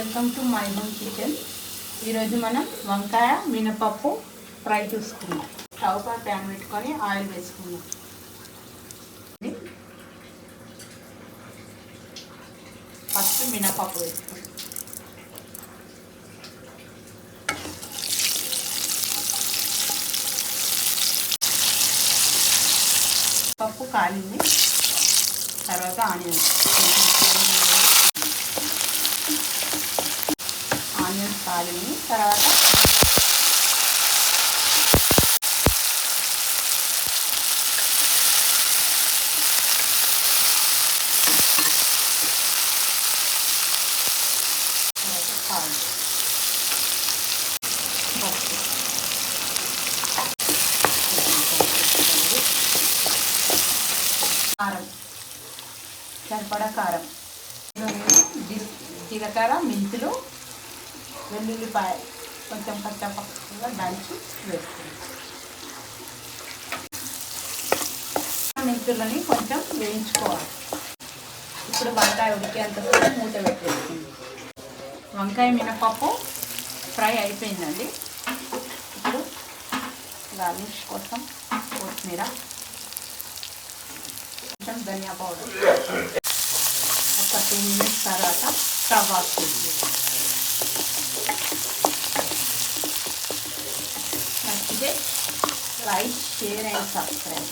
Welcome to my home kitchen. ఈరోజు మనం వంకాయ మినపప్పు ఫ్రై చూసుకుందాం. స్టవ్ పై ప్యాన్ పెట్టుకొని ఆయిల్ వేసుకుందాం. ఫస్ట్ మినపప్పు వేసుకుందాం. పప్పు కాలింది, తర్వాత ఆనియన్స్ కాలింది, తర్వాత కారం, సరిపడా కారం, జీలకర్ర, మెంతులు, వెల్లుల్లిపాయ కొంచెం పచ్చపచ్చగా దంచి వేసుకుంటాం. మెంతులని కొంచెం వేయించుకోవాలి. ఇప్పుడు వంకాయ ఉడికేంతసేపు మూత పెట్టేస్తుంది. వంకాయ మినపప్పు ఫ్రై అయిపోయిందండి. ఇప్పుడు గార్నిష్ కోసం కొత్తిమీర, కొంచెం ధనియా పౌడర్, ఒక 2 మినిట్స్ తర్వాత స్టవ్ ఆఫ్ చేసి నచ్చితే లైక్, షేర్ అండ్ సబ్స్క్రైబ్.